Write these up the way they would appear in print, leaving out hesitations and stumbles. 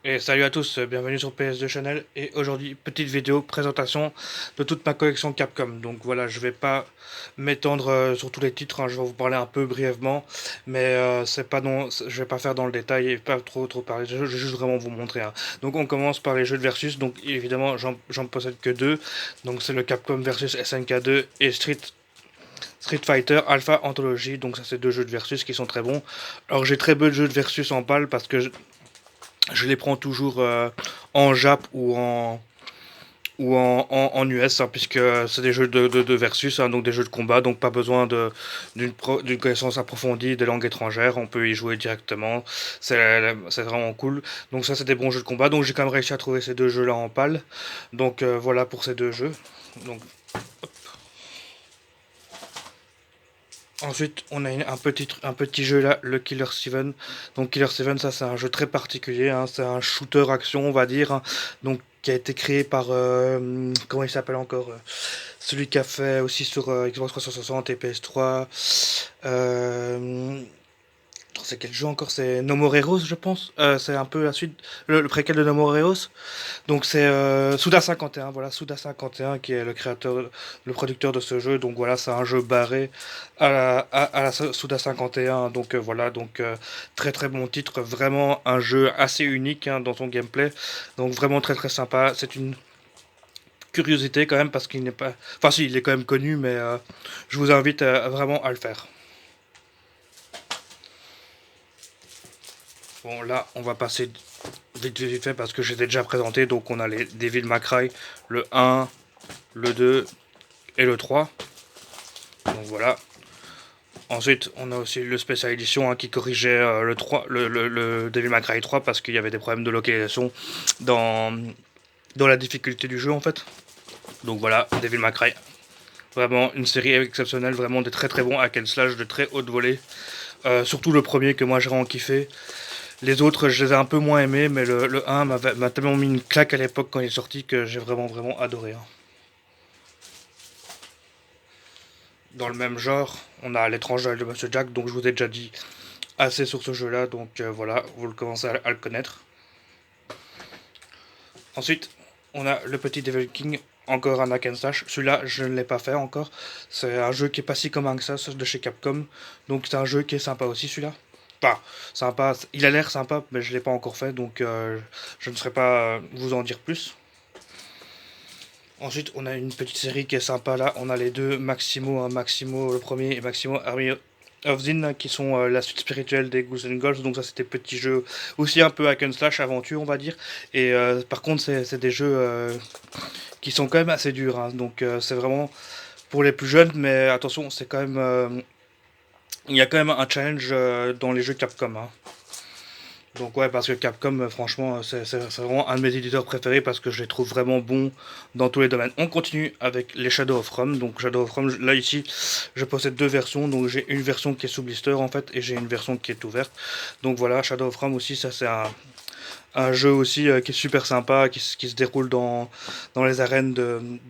Et salut à tous, bienvenue sur PS2 Channel. Et aujourd'hui, petite vidéo présentation de toute ma collection Capcom. Donc voilà, je vais pas m'étendre sur tous les titres, hein, je vais vous parler un peu brièvement, mais c'est pas non, je vais pas faire dans le détail et pas trop parler. Je vais juste vraiment vous montrer, hein. Donc on commence par les jeux de versus. Donc évidemment, j'en possède que deux. Donc c'est le Capcom versus SNK 2 et Street Fighter Alpha Anthology. Donc ça c'est deux jeux de versus qui sont très bons. Alors j'ai très peu de jeux de versus en balle parce que je les prends toujours en Jap ou en US, hein, puisque c'est des jeux de versus, hein, donc des jeux de combat, donc pas besoin d'une connaissance approfondie des langues étrangères, on peut y jouer directement, c'est vraiment cool. Donc ça c'est des bons jeux de combat, donc j'ai quand même réussi à trouver ces deux jeux là en pâle. Donc voilà pour ces deux jeux. Donc ensuite, on a un petit jeu là, le Killer 7. Donc Killer 7, ça c'est un jeu très particulier, hein, c'est un shooter action, on va dire, hein, donc qui a été créé par comment il s'appelle encore, celui qui a fait aussi sur Xbox 360 et PS3. euh, c'est quel jeu encore? C'est No More Heroes, je pense. C'est un peu la suite, le préquel de No More Heroes. Donc c'est Suda 51, voilà, Suda 51 qui est le créateur, le producteur de ce jeu. Donc voilà, c'est un jeu barré à la Suda 51. Donc voilà, donc très très bon titre, vraiment un jeu assez unique, hein, dans son gameplay. Donc vraiment très très sympa. C'est une curiosité quand même parce qu'il n'est pas, enfin si, il est quand même connu, mais je vous invite vraiment à le faire. Bon là, on va passer vite fait parce que j'étais déjà présenté. Donc on a les Devil May Cry, le 1, le 2 et le 3. Donc voilà. Ensuite, on a aussi le Special Edition, hein, qui corrigeait le 3, le Devil May Cry 3 parce qu'il y avait des problèmes de localisation dans, dans la difficulté du jeu en fait. Donc voilà, Devil May Cry. Vraiment une série exceptionnelle, vraiment des très très bons hack and slash de très haute volée. Surtout le premier que moi j'ai vraiment kiffé. Les autres, je les ai un peu moins aimés, mais le 1 m'a tellement mis une claque à l'époque quand il est sorti que j'ai vraiment adoré, hein. Dans le même genre, on a l'étrange Noël de Monsieur Jack, donc je vous ai déjà dit assez sur ce jeu-là, donc voilà, vous le commencez à le connaître. Ensuite, on a le petit Devil King, encore un hack and slash. Celui-là, je ne l'ai pas fait encore. C'est un jeu qui est pas si commun que ça, de chez Capcom. Donc c'est un jeu qui est sympa aussi, celui-là. Pas sympa, il a l'air sympa, mais je l'ai pas encore fait, donc je ne saurais pas vous en dire plus. Ensuite, on a une petite série qui est sympa là. On a les deux Maximo, hein, Maximo le premier et Maximo Army of Zin, qui sont la suite spirituelle des Ghouls and Girls. Donc ça, c'était petits jeux aussi un peu hack and slash aventure, on va dire. Et par contre, c'est des jeux qui sont quand même assez durs, hein. Donc c'est vraiment pour les plus jeunes, mais attention, c'est quand même il y a quand même un challenge dans les jeux Capcom, hein. Donc ouais, parce que Capcom, franchement, c'est vraiment un de mes éditeurs préférés parce que je les trouve vraiment bons dans tous les domaines. On continue avec les Shadow of Rome. Donc Shadow of Rome, là ici, je possède deux versions. Donc j'ai une version qui est sous blister en fait, et j'ai une version qui est ouverte. Donc voilà, Shadow of Rome aussi, ça c'est un jeu aussi qui est super sympa, qui se déroule dans les arènes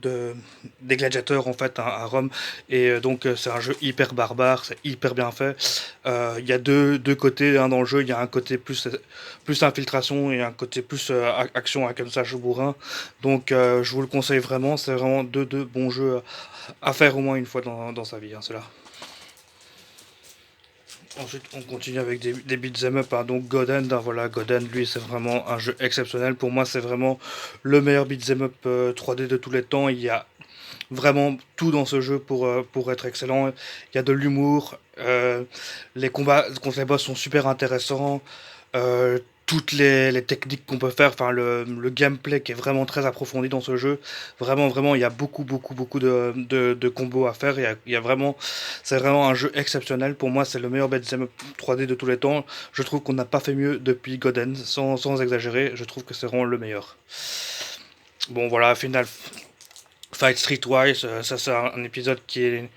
des gladiateurs en fait, hein, à Rome. Et donc c'est un jeu hyper barbare, c'est hyper bien fait. Il y a deux côtés, hein, dans le jeu. Il y a un côté plus infiltration et un côté plus action, comme ça, jeu bourrin. Donc je vous le conseille vraiment, c'est vraiment deux bons jeux à faire au moins une fois dans sa vie, hein, cela. Ensuite, on continue avec des beat'em up, hein. Donc Godend, hein, voilà, Godend, lui, c'est vraiment un jeu exceptionnel. Pour moi, c'est vraiment le meilleur beat'em up 3D de tous les temps. Il y a vraiment tout dans ce jeu pour être excellent. Il y a de l'humour, les combats contre les boss sont super intéressants, toutes les techniques qu'on peut faire, enfin le gameplay qui est vraiment très approfondi dans ce jeu. Vraiment, il y a beaucoup de combos à faire. Il y a vraiment, c'est vraiment un jeu exceptionnel. Pour moi, c'est le meilleur beat'em up 3D de tous les temps. Je trouve qu'on n'a pas fait mieux depuis Godin, sans exagérer. Je trouve que c'est vraiment le meilleur. Bon, voilà, Final Fight Streetwise, ça c'est un épisode qui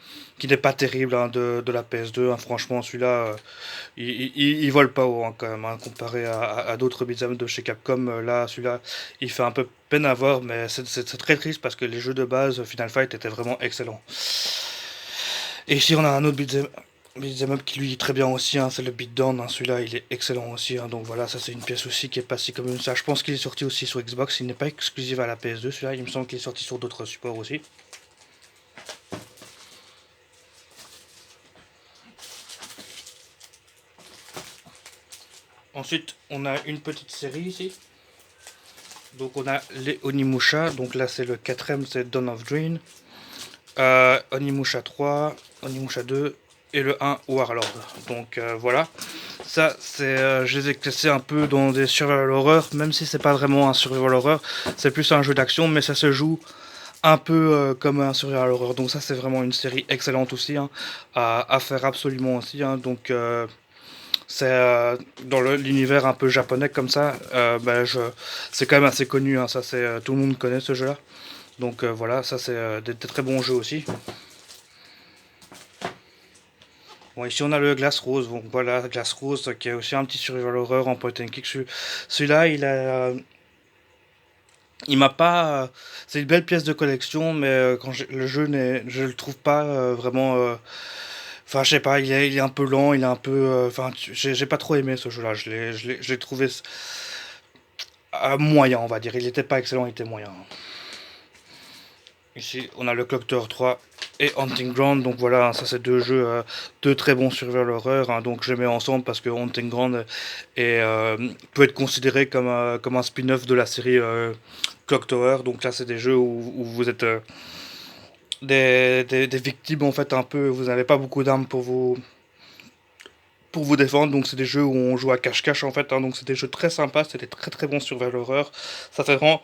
n'est pas terrible, hein, de la PS2, hein. Franchement, celui-là, il vole pas haut, hein, quand même, hein, comparé à d'autres beat'em de chez Capcom. Là, celui-là, il fait un peu peine à voir, mais c'est très triste parce que les jeux de base Final Fight étaient vraiment excellents. Et ici, on a un autre beat'em. beat'em up qui lui est très bien aussi, hein, c'est le Beatdown, hein, celui-là il est excellent aussi, hein, donc voilà, ça c'est une pièce aussi qui est passée comme ça. Je pense qu'il est sorti aussi sur Xbox, il n'est pas exclusif à la PS2 celui-là, il me semble qu'il est sorti sur d'autres supports aussi. Ensuite, on a une petite série ici. Donc on a les Onimusha, donc là c'est le quatrième, c'est Dawn of Dream. Onimusha 3, Onimusha 2 et le 1 Warlord. Donc voilà. Ça, c'est, je les ai classés un peu dans des survival horror, même si c'est pas vraiment un survival horror, c'est plus un jeu d'action, mais ça se joue un peu comme un survival horror. Donc ça, c'est vraiment une série excellente aussi, hein, à faire absolument aussi. Hein. Donc c'est dans l'univers un peu japonais comme ça, c'est quand même assez connu. Hein, ça, c'est tout le monde connaît ce jeu-là. Donc voilà, ça c'est des très bons jeux aussi. Bon, ici on a le Glass Rose, donc voilà, Glass Rose qui est aussi un petit survival horror en point and click. Celui-là, il m'a pas. C'est une belle pièce de collection, mais quand le jeu je le trouve pas vraiment. Enfin, je sais pas, il est un peu lent, il est un peu. Enfin, j'ai pas trop aimé ce jeu-là. Je l'ai trouvé moyen, on va dire. Il était pas excellent, il était moyen. Ici, on a le Clock Tower 3 et Hunting Ground. Donc voilà, ça c'est deux jeux, deux très bons survival horror. Hein, donc je les mets ensemble parce que Hunting Ground peut être considéré comme un spin-off de la série Clock Tower. Donc là, c'est des jeux où vous êtes des victimes en fait un peu. Vous n'avez pas beaucoup d'armes pour vous défendre. Donc c'est des jeux où on joue à cache-cache en fait. Hein, donc c'est des jeux très sympas. C'est des très très bons survival horror. Ça fait vraiment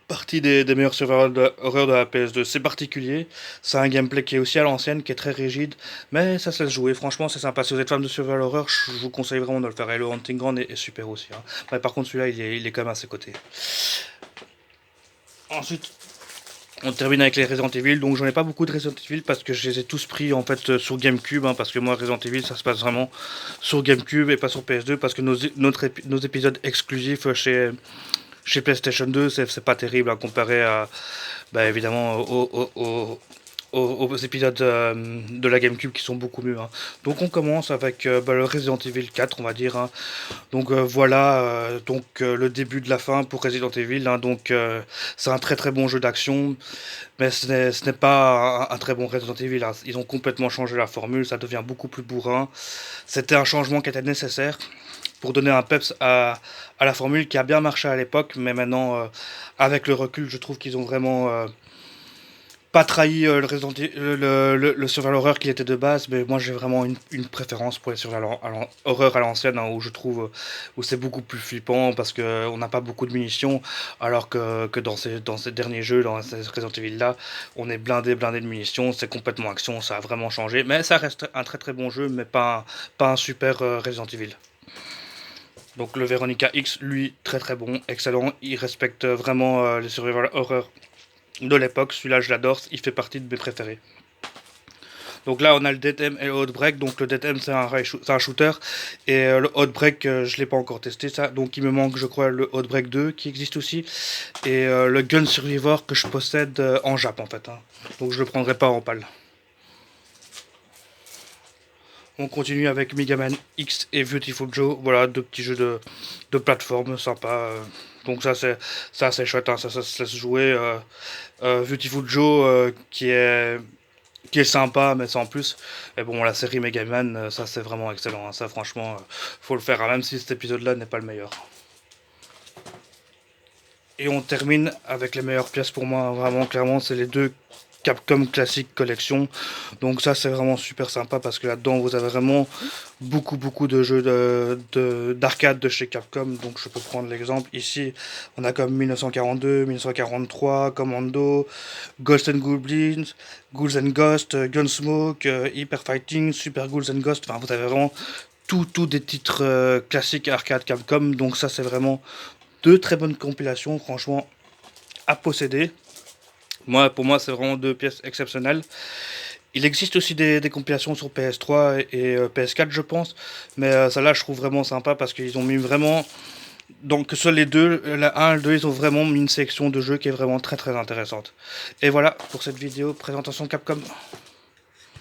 partie des meilleurs survival horror de la PS2. C'est particulier, c'est un gameplay qui est aussi à l'ancienne, qui est très rigide, mais ça se laisse jouer. Franchement, c'est sympa. Si vous êtes fan de survival horror, je vous conseille vraiment de le faire. Et le Hunting Ground est super aussi. Hein. Mais par contre, celui-là, il est quand même à ses côtés. Ensuite, on termine avec les Resident Evil. Donc, j'en ai pas beaucoup de Resident Evil parce que je les ai tous pris en fait sur GameCube. Hein, parce que moi, Resident Evil, ça se passe vraiment sur GameCube et pas sur PS2 parce que nos épisodes exclusifs chez PlayStation 2, c'est pas terrible à comparer à, bah, évidemment, aux épisodes de la GameCube qui sont beaucoup mieux. Hein. Donc on commence avec le Resident Evil 4, on va dire. Hein. Donc voilà, le début de la fin pour Resident Evil. Hein. Donc c'est un très très bon jeu d'action, mais ce n'est pas un très bon Resident Evil. Hein. Ils ont complètement changé la formule, ça devient beaucoup plus bourrin. C'était un changement qui était nécessaire pour donner un peps à la formule qui a bien marché à l'époque, mais maintenant, avec le recul, je trouve qu'ils ont vraiment pas trahi le survival horror qu'il était de base, mais moi j'ai vraiment une préférence pour les survival horror à l'ancienne, hein, où je trouve où c'est beaucoup plus flippant parce que on n'a pas beaucoup de munitions, alors que dans ces derniers jeux, dans ces Resident Evil là, on est blindé de munitions, c'est complètement action, ça a vraiment changé, mais ça reste un très très bon jeu, mais pas un super Resident Evil. Donc le Veronica X, lui, très très bon, excellent. Il respecte vraiment les survival horror de l'époque. Celui-là, je l'adore, il fait partie de mes préférés. Donc là, on a le Dead M et le Outbreak. Donc le Dead M, c'est un shooter. Et le Outbreak, je ne l'ai pas encore testé, ça. Donc il me manque, je crois, le Outbreak 2 qui existe aussi. Et le Gun Survivor que je possède en Jap, en fait. Hein. Donc je ne le prendrai pas en pâle. On continue avec Mega Man X et Beautiful Joe. Voilà, deux petits jeux de plateforme sympa. Donc ça c'est assez chouette, hein, ça se jouer. Beautiful Joe qui est sympa, mais sans plus. Et bon, la série Mega Man, ça c'est vraiment excellent. Hein, ça franchement, faut le faire, hein, même si cet épisode-là n'est pas le meilleur. Et on termine avec les meilleures pièces pour moi, vraiment clairement, c'est les deux Capcom Classic Collection. Donc ça c'est vraiment super sympa parce que là-dedans vous avez vraiment beaucoup de jeux d'arcade de chez Capcom. Donc je peux prendre l'exemple ici, on a comme 1942, 1943, Commando, Ghosts and Goblins, Ghouls and Ghosts, Gunsmoke, Hyper Fighting, Super Ghouls and Ghosts. Enfin vous avez vraiment tout des titres classiques arcade Capcom. Donc ça c'est vraiment deux très bonnes compilations, franchement, à posséder. Pour moi, c'est vraiment deux pièces exceptionnelles. Il existe aussi des compilations sur PS3 et PS4, je pense. Mais celle-là, je trouve vraiment sympa parce qu'ils ont mis vraiment. Donc, que ce soit les deux, la 1 et le 2, ils ont vraiment mis une section de jeux qui est vraiment très intéressante. Et voilà pour cette vidéo présentation Capcom.